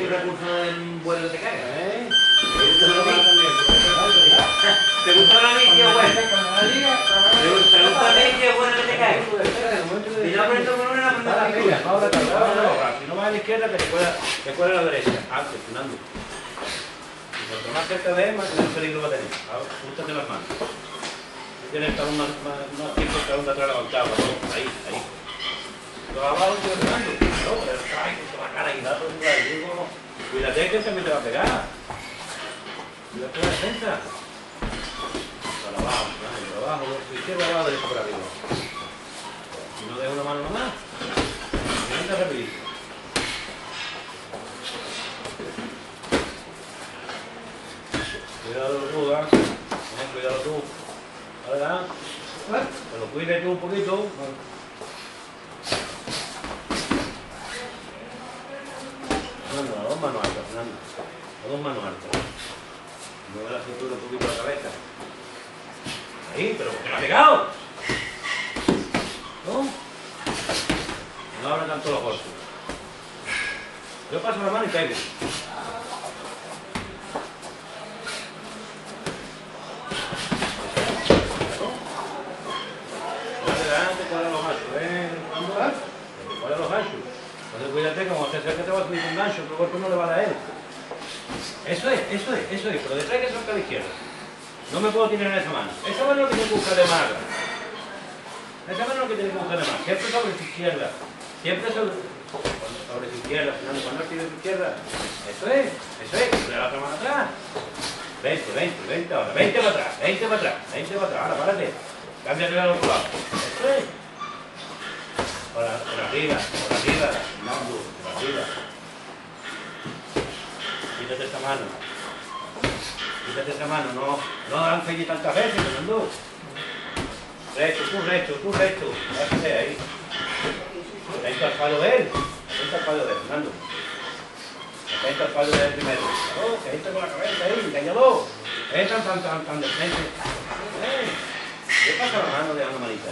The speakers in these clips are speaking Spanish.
un recurso en vuelo te caiga. ¿Te gusta la mí, tío, bueno? Pregunta a mí, tío, bueno, que te cae. Si no aprendo con una, aprendo con la tuya. Si no vas a la izquierda, que cuela a la derecha. Antes, Fernando. Y cuanto más cerca de él, más peligro va a tener. Ahora, jústate las manos. Tienes que estar unos tiempos que aún atrás levantado. Ahí. Lo abajo, tío, Fernando. No, pero ay, que te va a cara y da todo el mundo. Cuídate que también te va a pegar. Cuídate la defensa. Para abajo, por izquierda, abajo, derecha por arriba. Si no dejas una mano nomás, entra rapidito. Cuidado tú, cuidado tú. Ahora, que lo cuides tú un poquito. Fernando, las dos manos altas, Fernando. Las dos manos altas. Mueve la cintura un poquito la cabeza. Ahí, pero ¿por qué me ha pegado? ¿No? No abran tanto los ojos. Yo paso la mano y caigo. Adelante, cuadra los ganchos, cuadra los ganchos. Entonces cuídate, como te acerca te va a subir un gancho, tu cuerpo no le va a dar a él. Eso es, pero detrás que soltar a la izquierda. No me puedo tirar en esa mano. Esa mano es lo que tiene que buscar de más. Esa mano es lo que tiene que buscar de más. Siempre sobre su izquierda. Siempre sobre su izquierda. Cuando tire su izquierda. Eso es. Pone la otra mano atrás. 20 ahora. 20 para atrás. Ahora, párate. Cámbiate al otro lado. Eso es. Por arriba. Fernando, por arriba. Quítate esa mano, no dan feñi tantas veces, Fernando. Recto. Déjate ahí. Atento al palo de él, Fernando. Atento al palo de él primero. Que ahí está con la cabeza ahí, engañado. Tan de frente. ¿Qué pasa la mano de la manita?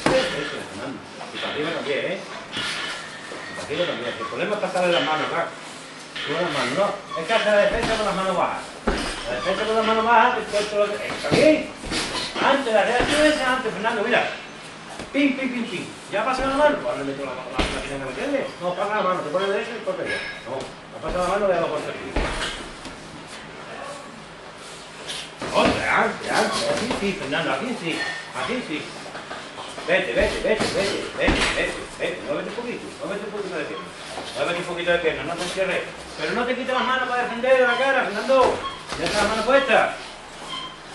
Eso, Fernando. Y para arriba también, El problema es pasarle las manos acá. Con las manos, no. Es que hace la defensa con las manos bajas. La defensa con las manos bajas, que todo lo que... ¿Está bien? Antes, la reacción es antes, Fernando, mira. Pim. ¿Ya pasa la mano? Ahora le meto la que tenga que meterle. No, pasa la mano, te pone derecho y corta ya. No, pasa la mano, le hago corta aquí. Otra, antes. Aquí sí, Fernando, aquí sí. Vete. Muévete un poquito de pierna. Muévete un poquito de pierna, no te encierres. Pero no te quites las manos para defender de la cara, Fernando. Ya está la mano puesta.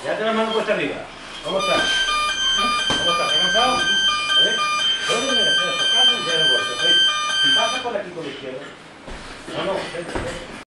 Ya te la mano puesta arriba. ¿Cómo estás? ¿Estás cansado? A ver. ¿Dónde me hacer eso? Pasa y ya no voy. Si pasa por aquí con la izquierda. No, vete.